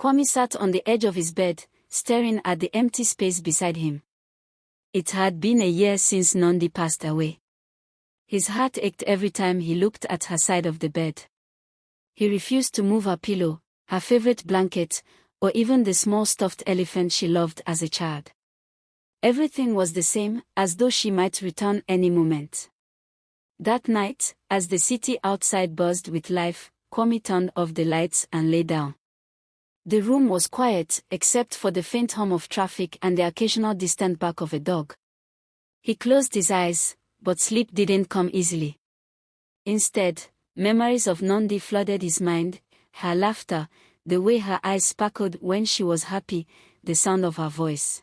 Kwame sat on the edge of his bed, staring at the empty space beside him. It had been a year since Nandi passed away. His heart ached every time he looked at her side of the bed. He refused to move her pillow, her favorite blanket, or even the small stuffed elephant she loved as a child. Everything was the same, as though she might return any moment. That night, as the city outside buzzed with life, Kwame turned off the lights and lay down. The room was quiet, except for the faint hum of traffic and the occasional distant bark of a dog. He closed his eyes, but sleep didn't come easily. Instead, memories of Nandi flooded his mind, her laughter, the way her eyes sparkled when she was happy, the sound of her voice.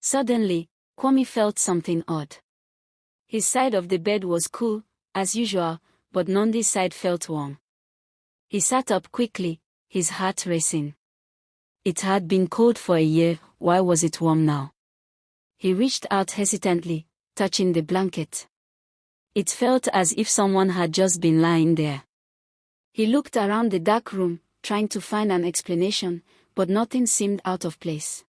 Suddenly, Kwame felt something odd. His side of the bed was cool, as usual, but Nandi's side felt warm. He sat up quickly, his heart racing. It had been cold for a year, why was it warm now? He reached out hesitantly, touching the blanket. It felt as if someone had just been lying there. He looked around the dark room, trying to find an explanation, but nothing seemed out of place.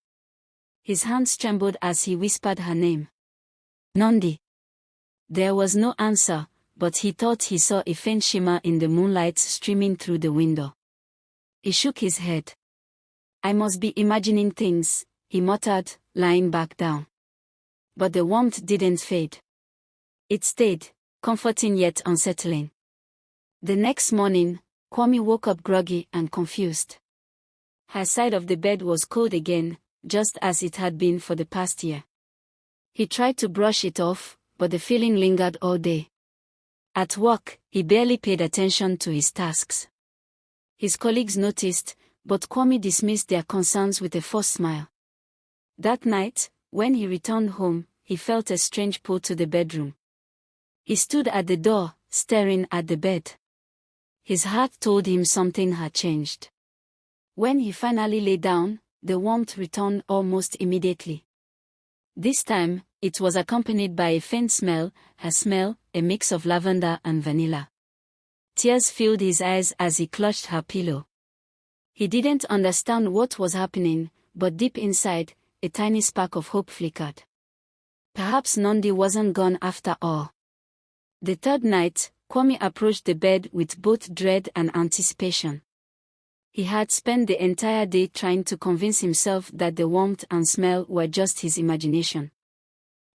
His hands trembled as he whispered her name. Nandi. There was no answer, but he thought he saw a faint shimmer in the moonlight streaming through the window. He shook his head. I must be imagining things, he muttered, lying back down. But the warmth didn't fade. It stayed, comforting yet unsettling. The next morning, Kwame woke up groggy and confused. Her side of the bed was cold again, just as it had been for the past year. He tried to brush it off, but the feeling lingered all day. At work, he barely paid attention to his tasks. His colleagues noticed, but Kwame dismissed their concerns with a forced smile. That night, when he returned home, he felt a strange pull to the bedroom. He stood at the door, staring at the bed. His heart told him something had changed. When he finally lay down, the warmth returned almost immediately. This time, it was accompanied by a faint smell, her smell, a mix of lavender and vanilla. Tears filled his eyes as he clutched her pillow. He didn't understand what was happening, but deep inside, a tiny spark of hope flickered. Perhaps Nandi wasn't gone after all. The third night, Kwame approached the bed with both dread and anticipation. He had spent the entire day trying to convince himself that the warmth and smell were just his imagination.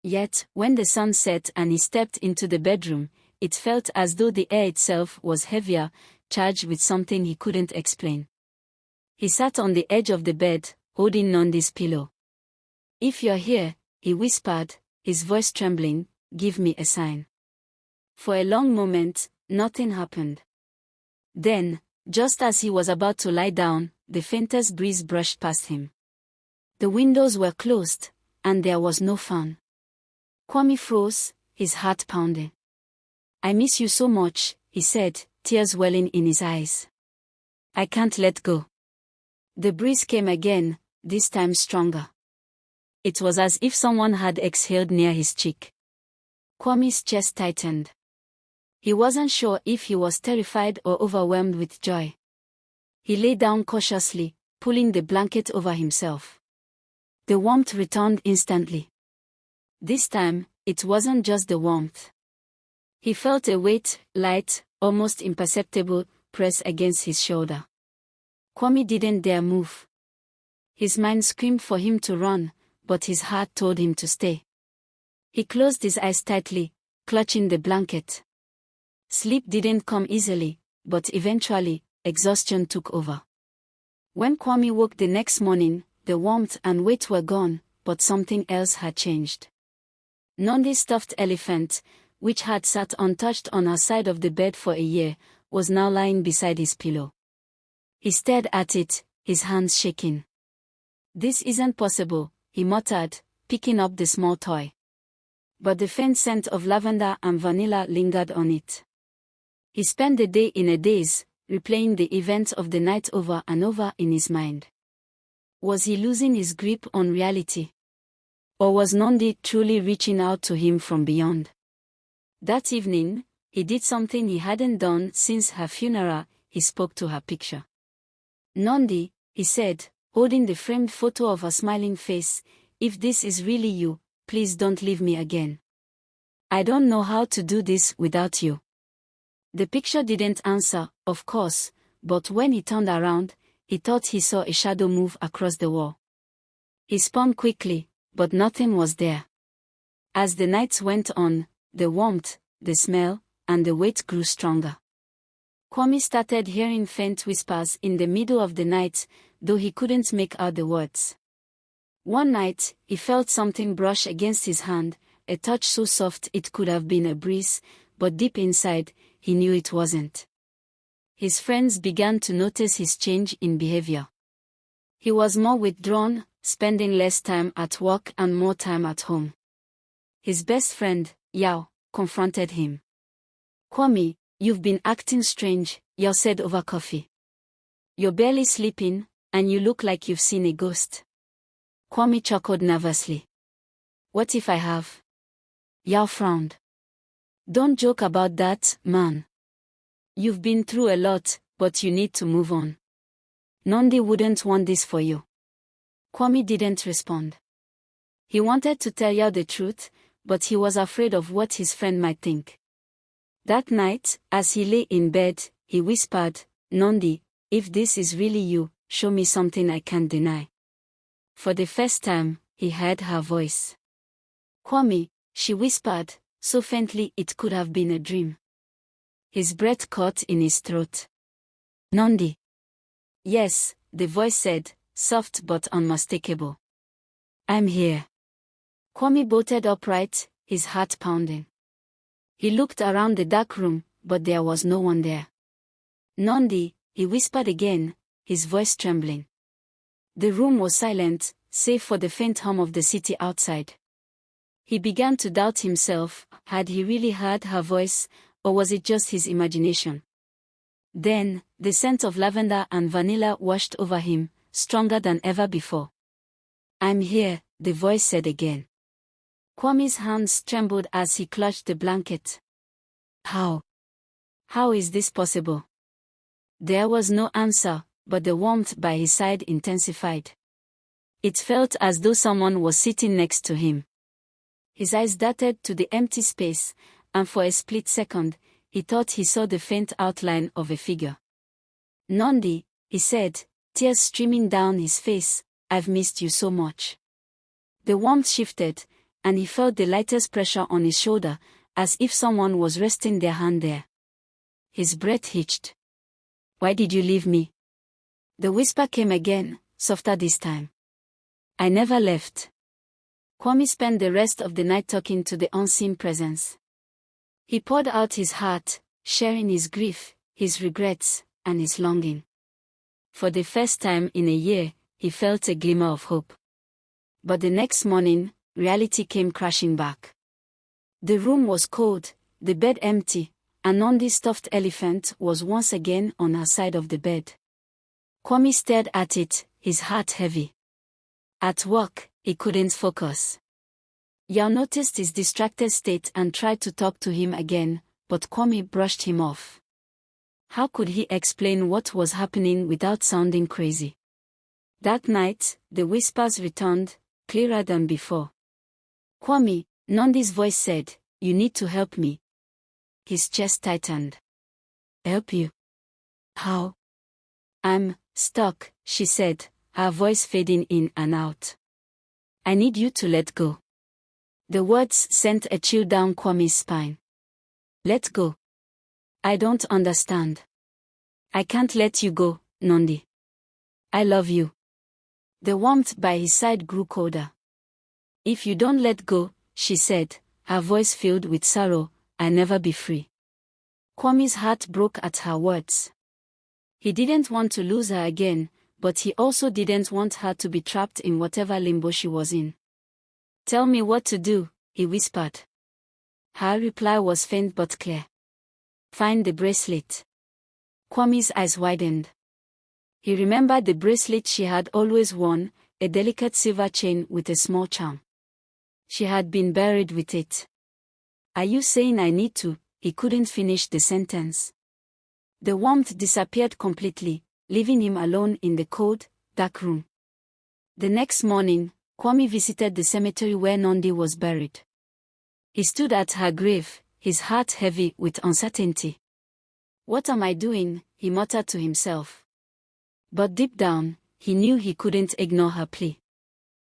Yet, when the sun set and he stepped into the bedroom, it felt as though the air itself was heavier, charged with something he couldn't explain. He sat on the edge of the bed, holding Nandi's pillow. If you're here, he whispered, his voice trembling, give me a sign. For a long moment, nothing happened. Then, just as he was about to lie down, the faintest breeze brushed past him. The windows were closed, and there was no fan. Kwame froze, his heart pounding. I miss you so much, he said, tears welling in his eyes. I can't let go. The breeze came again, this time stronger. It was as if someone had exhaled near his cheek. Kwame's chest tightened. He wasn't sure if he was terrified or overwhelmed with joy. He lay down cautiously, pulling the blanket over himself. The warmth returned instantly. This time, it wasn't just the warmth. He felt a weight, light, almost imperceptible, press against his shoulder. Kwame didn't dare move. His mind screamed for him to run, but his heart told him to stay. He closed his eyes tightly, clutching the blanket. Sleep didn't come easily, but eventually, exhaustion took over. When Kwame woke the next morning, the warmth and weight were gone, but something else had changed. Nandi's stuffed elephant, which had sat untouched on her side of the bed for a year, was now lying beside his pillow. He stared at it, his hands shaking. This isn't possible, he muttered, picking up the small toy. But the faint scent of lavender and vanilla lingered on it. He spent the day in a daze, replaying the events of the night over and over in his mind. Was he losing his grip on reality? Or was Nandi truly reaching out to him from beyond? That evening, he did something he hadn't done since her funeral, he spoke to her picture. Nandi, he said, holding the framed photo of her smiling face. If this is really you, please don't leave me again. I don't know how to do this without you. The picture didn't answer, of course, but when he turned around, he thought he saw a shadow move across the wall. He spun quickly, but nothing was there. As the nights went on, the warmth, the smell, and the weight grew stronger. Kwame started hearing faint whispers in the middle of the night, though he couldn't make out the words. One night, he felt something brush against his hand, a touch so soft it could have been a breeze, but deep inside, he knew it wasn't. His friends began to notice his change in behavior. He was more withdrawn, spending less time at work and more time at home. His best friend, Yao, confronted him. Kwame, you've been acting strange, Yao said over coffee. You're barely sleeping, and you look like you've seen a ghost. Kwame chuckled nervously. What if I have? Yao frowned. Don't joke about that, man. You've been through a lot, but you need to move on. Nandi wouldn't want this for you. Kwame didn't respond. He wanted to tell Yao the truth, but he was afraid of what his friend might think. That night, as he lay in bed, he whispered, Nandi, if this is really you, show me something I can't deny. For the first time, he heard her voice. Kwame, she whispered, so faintly it could have been a dream. His breath caught in his throat. Nandi. Yes, the voice said, soft but unmistakable. I'm here. Kwame bolted upright, his heart pounding. He looked around the dark room, but there was no one there. Nandi, he whispered again, his voice trembling. The room was silent, save for the faint hum of the city outside. He began to doubt himself. Had he really heard her voice, or was it just his imagination? Then, the scent of lavender and vanilla washed over him, stronger than ever before. I'm here, the voice said again. Kwame's hands trembled as he clutched the blanket. How? How is this possible? There was no answer, but the warmth by his side intensified. It felt as though someone was sitting next to him. His eyes darted to the empty space, and for a split second, he thought he saw the faint outline of a figure. Nandi, he said, tears streaming down his face, I've missed you so much. The warmth shifted, and he felt the lightest pressure on his shoulder, as if someone was resting their hand there. His breath hitched. Why did you leave me? The whisper came again, softer this time. I never left. Kwame spent the rest of the night talking to the unseen presence. He poured out his heart, sharing his grief, his regrets, and his longing. For the first time in a year, he felt a glimmer of hope. But the next morning, reality came crashing back. The room was cold, the bed empty, and Nandi's stuffed elephant was once again on her side of the bed. Kwame stared at it, his heart heavy. At work, he couldn't focus. Yao noticed his distracted state and tried to talk to him again, but Kwame brushed him off. How could he explain what was happening without sounding crazy? That night, the whispers returned, clearer than before. Kwame, Nandi's voice said, you need to help me. His chest tightened. Help you? How? I'm stuck, she said, her voice fading in and out. I need you to let go. The words sent a chill down Kwame's spine. Let go. I don't understand. I can't let you go, Nandi. I love you. The warmth by his side grew colder. If you don't let go, she said, her voice filled with sorrow, I'll never be free. Kwame's heart broke at her words. He didn't want to lose her again, but he also didn't want her to be trapped in whatever limbo she was in. Tell me what to do, he whispered. Her reply was faint but clear. Find the bracelet. Kwame's eyes widened. He remembered the bracelet she had always worn, a delicate silver chain with a small charm. She had been buried with it. Are you saying I need to? He couldn't finish the sentence. The warmth disappeared completely, leaving him alone in the cold, dark room. The next morning, Kwame visited the cemetery where Nandi was buried. He stood at her grave, his heart heavy with uncertainty. "What am I doing?" he muttered to himself. But deep down, he knew he couldn't ignore her plea.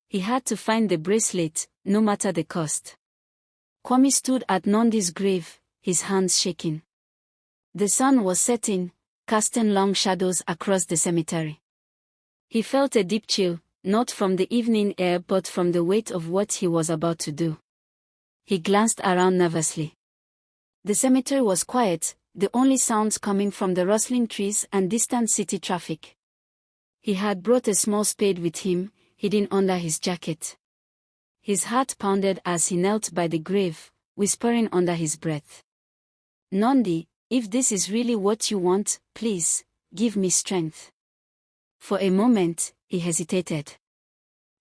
He had to find the bracelet, no matter the cost. Kwame stood at Nandi's grave, his hands shaking. The sun was setting, casting long shadows across the cemetery. He felt a deep chill, not from the evening air but from the weight of what he was about to do. He glanced around nervously. The cemetery was quiet, the only sounds coming from the rustling trees and distant city traffic. He had brought a small spade with him, hidden under his jacket. His heart pounded as he knelt by the grave, whispering under his breath, "Nandi, if this is really what you want, please, give me strength." For a moment, he hesitated.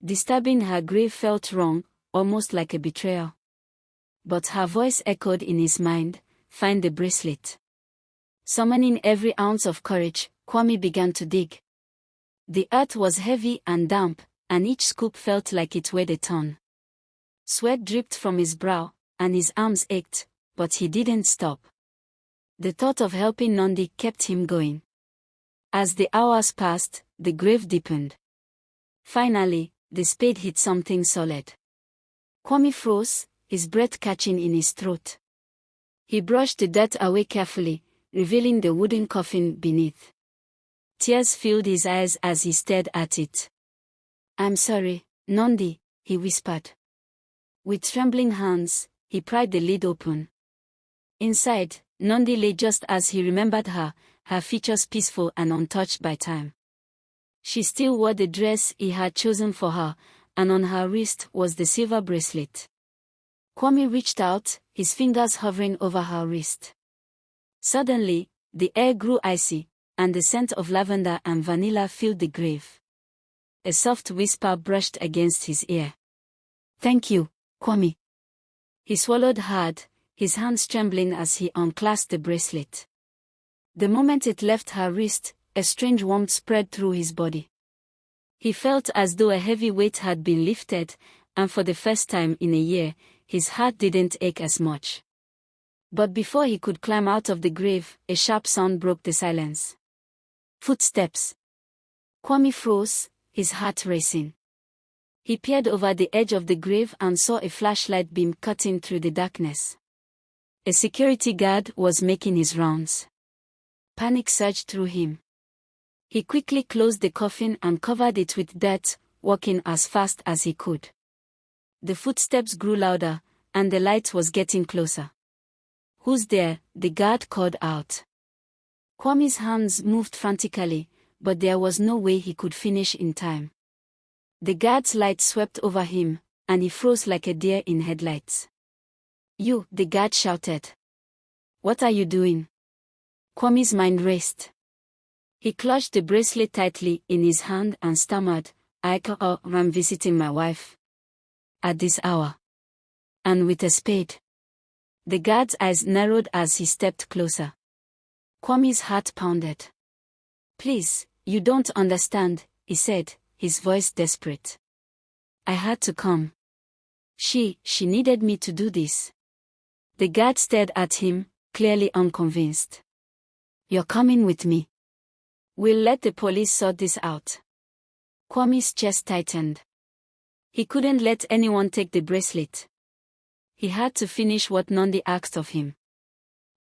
Disturbing her grave felt wrong, almost like a betrayal. But her voice echoed in his mind, "Find the bracelet." Summoning every ounce of courage, Kwame began to dig. The earth was heavy and damp, and each scoop felt like it weighed a ton. Sweat dripped from his brow, and his arms ached, but he didn't stop. The thought of helping Nandi kept him going. As the hours passed, the grave deepened. Finally, the spade hit something solid. Kwame froze, his breath catching in his throat. He brushed the dirt away carefully, revealing the wooden coffin beneath. Tears filled his eyes as he stared at it. "I'm sorry, Nandi," he whispered. With trembling hands, he pried the lid open. Inside, Nandi lay just as he remembered her, her features peaceful and untouched by time. She still wore the dress he had chosen for her, and on her wrist was the silver bracelet. Kwame reached out, his fingers hovering over her wrist. Suddenly, the air grew icy, and the scent of lavender and vanilla filled the grave. A soft whisper brushed against his ear. "Thank you, Kwame." He swallowed hard, his hands trembling as he unclasped the bracelet. The moment it left her wrist, a strange warmth spread through his body. He felt as though a heavy weight had been lifted, and for the first time in a year, his heart didn't ache as much. But before he could climb out of the grave, a sharp sound broke the silence. Footsteps. Kwame froze, his heart racing. He peered over the edge of the grave and saw a flashlight beam cutting through the darkness. A security guard was making his rounds. Panic surged through him. He quickly closed the coffin and covered it with dirt, walking as fast as he could. The footsteps grew louder, and the light was getting closer. "Who's there?" the guard called out. Kwame's hands moved frantically, but there was no way he could finish in time. The guard's light swept over him, and he froze like a deer in headlights. "You," the guard shouted. "What are you doing?" Kwame's mind raced. He clutched the bracelet tightly in his hand and stammered, I'm visiting my wife. At this hour. And with a spade." The guard's eyes narrowed as he stepped closer. Kwame's heart pounded. "Please, you don't understand," he said, his voice desperate. "I had to come. She needed me to do this." The guard stared at him, clearly unconvinced. "You're coming with me. We'll let the police sort this out." Kwame's chest tightened. He couldn't let anyone take the bracelet. He had to finish what Nandi asked of him.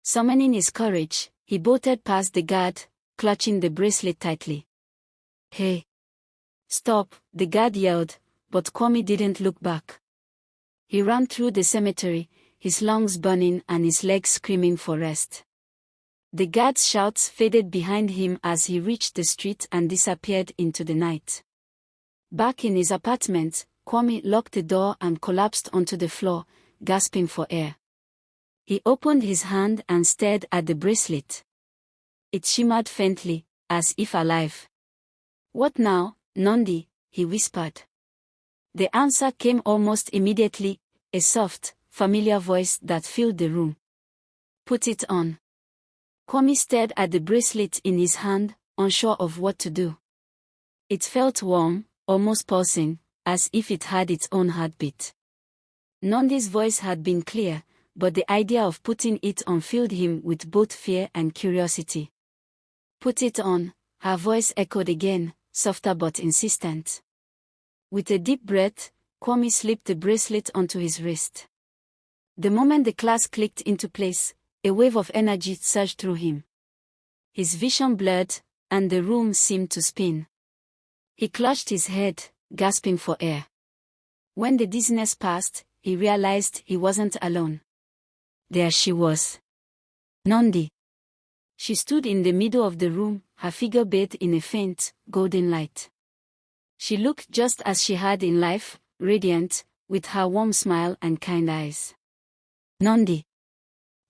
Summoning his courage, he bolted past the guard, clutching the bracelet tightly. "Hey! Stop!" the guard yelled, but Kwame didn't look back. He ran through the cemetery, his lungs burning and his legs screaming for rest. The guard's shouts faded behind him as he reached the street and disappeared into the night. Back in his apartment, Kwame locked the door and collapsed onto the floor, gasping for air. He opened his hand and stared at the bracelet. It shimmered faintly, as if alive. "What now, Nandi?" he whispered. The answer came almost immediately, a soft, familiar voice that filled the room. "Put it on." Kwame stared at the bracelet in his hand, unsure of what to do. It felt warm, almost pulsing, as if it had its own heartbeat. Nandi's voice had been clear, but the idea of putting it on filled him with both fear and curiosity. Put it on, her voice echoed again, softer but insistent. With a deep breath, Kwame slipped the bracelet onto his wrist. The moment the clasp clicked into place, a wave of energy surged through him. His vision blurred, and the room seemed to spin. He clutched his head, gasping for air. When the dizziness passed, he realized he wasn't alone. There she was. Nandi. She stood in the middle of the room, her figure bathed in a faint, golden light. She looked just as she had in life, radiant, with her warm smile and kind eyes. Nandi.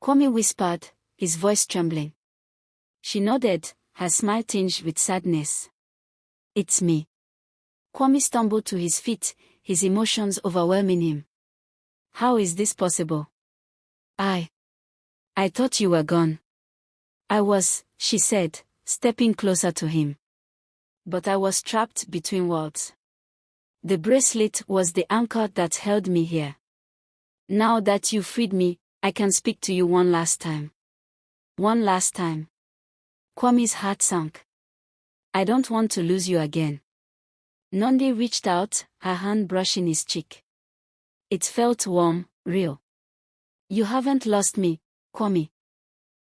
Kwame whispered, his voice trembling. She nodded, her smile tinged with sadness. It's me. Kwame stumbled to his feet, his emotions overwhelming him. How is this possible? I thought you were gone. I was, she said, stepping closer to him. But I was trapped between worlds. The bracelet was the anchor that held me here. Now that you freed me, I can speak to you one last time. One last time. Kwame's heart sank. I don't want to lose you again. Nandi reached out, her hand brushing his cheek. It felt warm, real. You haven't lost me, Kwame.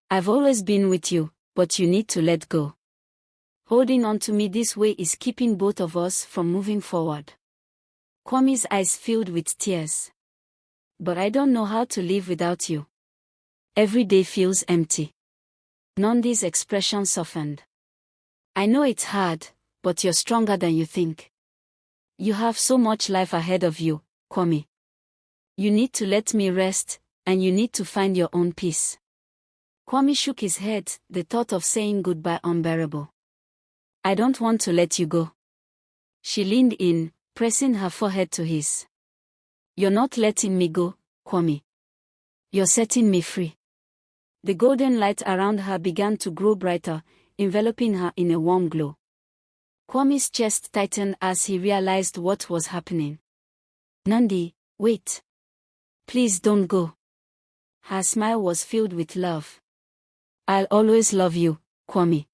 I've always been with you, but you need to let go. Holding on to me this way is keeping both of us from moving forward. Kwame's eyes filled with tears. But I don't know how to live without you. Every day feels empty. Nandi's expression softened. I know it's hard, but you're stronger than you think. You have so much life ahead of you, Kwame. You need to let me rest, and you need to find your own peace. Kwame shook his head, the thought of saying goodbye unbearable. I don't want to let you go. She leaned in, pressing her forehead to his. You're not letting me go, Kwame. You're setting me free. The golden light around her began to grow brighter, enveloping her in a warm glow. Kwame's chest tightened as he realized what was happening. Nandi, wait. Please don't go. Her smile was filled with love. I'll always love you, Kwame.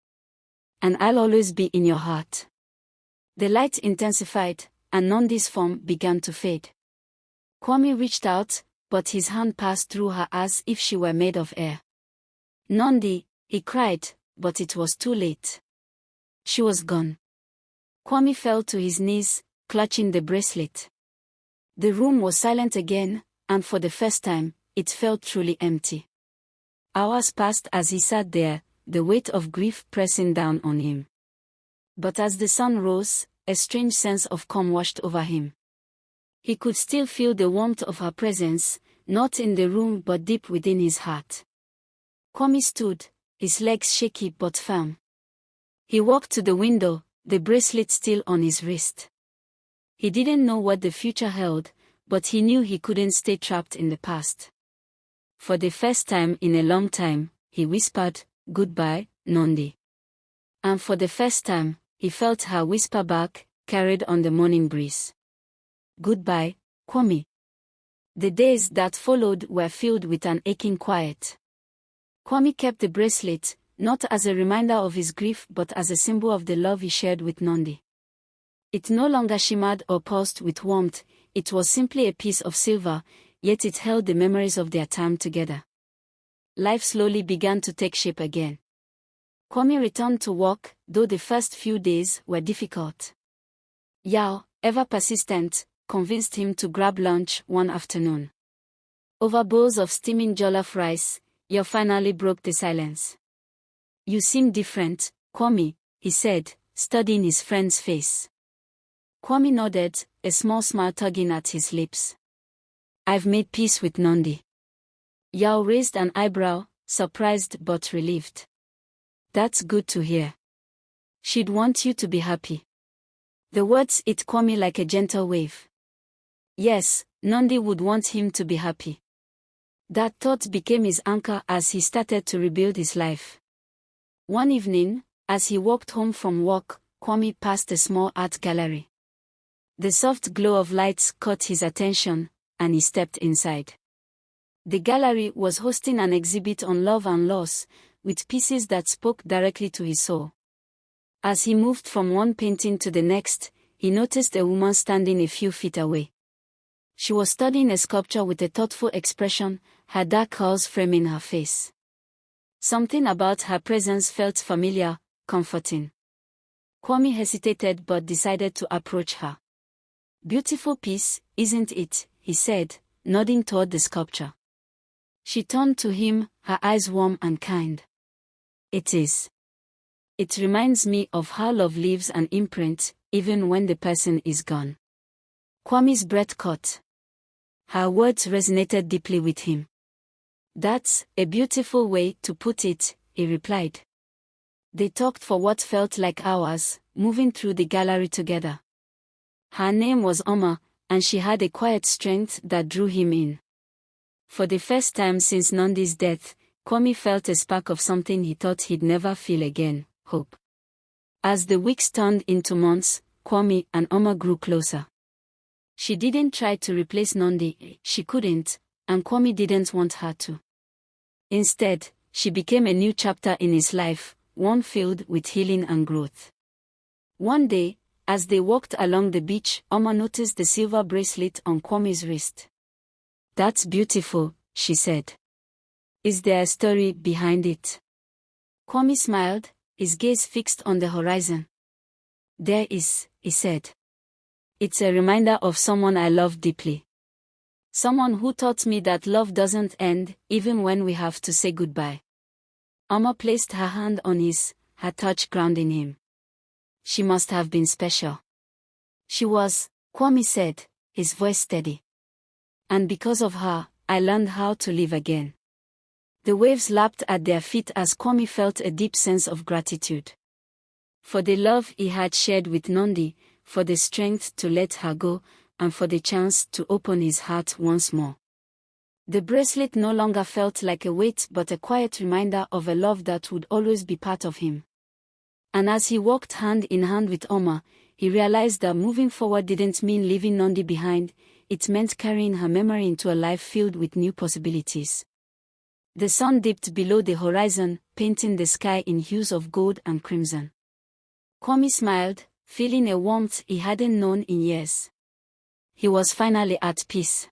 And I'll always be in your heart. The light intensified, and Nandi's form began to fade. Kwame reached out, but his hand passed through her as if she were made of air. Nandi, he cried, but it was too late. She was gone. Kwame fell to his knees, clutching the bracelet. The room was silent again, and for the first time, it felt truly empty. Hours passed as he sat there, the weight of grief pressing down on him. But as the sun rose, a strange sense of calm washed over him. He could still feel the warmth of her presence, not in the room but deep within his heart. Kwame stood, his legs shaky but firm. He walked to the window, the bracelet still on his wrist. He didn't know what the future held, but he knew he couldn't stay trapped in the past. For the first time in a long time, he whispered, "Goodbye, Nandi." And for the first time, he felt her whisper back, carried on the morning breeze. "Goodbye, Kwame." The days that followed were filled with an aching quiet. Kwame kept the bracelet, not as a reminder of his grief but as a symbol of the love he shared with Nandi. It no longer shimmered or pulsed with warmth, it was simply a piece of silver, yet it held the memories of their time together. Life slowly began to take shape again. Kwame returned to work, though the first few days were difficult. Yao, ever persistent, convinced him to grab lunch one afternoon. Over bowls of steaming jollof rice, Yao finally broke the silence. "You seem different, Kwame," he said, studying his friend's face. Kwame nodded, a small smile tugging at his lips. "I've made peace with Nandi." Yao raised an eyebrow, surprised but relieved. "That's good to hear. She'd want you to be happy." The words hit Kwame like a gentle wave. Yes, Nandi would want him to be happy. That thought became his anchor as he started to rebuild his life. One evening, as he walked home from work, Kwame passed a small art gallery. The soft glow of lights caught his attention, and he stepped inside. The gallery was hosting an exhibit on love and loss, with pieces that spoke directly to his soul. As he moved from one painting to the next, he noticed a woman standing a few feet away. She was studying a sculpture with a thoughtful expression, her dark curls framing her face. Something about her presence felt familiar, comforting. Kwame hesitated but decided to approach her. "Beautiful piece, isn't it?" he said, nodding toward the sculpture. She turned to him, her eyes warm and kind. "It is. It reminds me of how love leaves an imprint, even when the person is gone." Kwame's breath caught. Her words resonated deeply with him. "That's a beautiful way to put it," he replied. They talked for what felt like hours, moving through the gallery together. Her name was Oma, and she had a quiet strength that drew him in. For the first time since Nandi's death, Kwame felt a spark of something he thought he'd never feel again: hope. As the weeks turned into months, Kwame and Oma grew closer. She didn't try to replace Nandi, she couldn't, and Kwame didn't want her to. Instead, she became a new chapter in his life, one filled with healing and growth. One day, as they walked along the beach, Oma noticed the silver bracelet on Kwame's wrist. "That's beautiful," she said. "Is there a story behind it?" Kwame smiled, his gaze fixed on the horizon. "There is," he said. "It's a reminder of someone I love deeply. Someone who taught me that love doesn't end, even when we have to say goodbye." Oma placed her hand on his, her touch grounding him. "She must have been special." "She was," Kwame said, his voice steady. "And because of her, I learned how to live again." The waves lapped at their feet as Kwame felt a deep sense of gratitude. For the love he had shared with Nandi, for the strength to let her go, and for the chance to open his heart once more. The bracelet no longer felt like a weight but a quiet reminder of a love that would always be part of him. And as he walked hand in hand with Oma, he realized that moving forward didn't mean leaving Nandi behind, it meant carrying her memory into a life filled with new possibilities. The sun dipped below the horizon, painting the sky in hues of gold and crimson. Kwame smiled, feeling a warmth he hadn't known in years. He was finally at peace.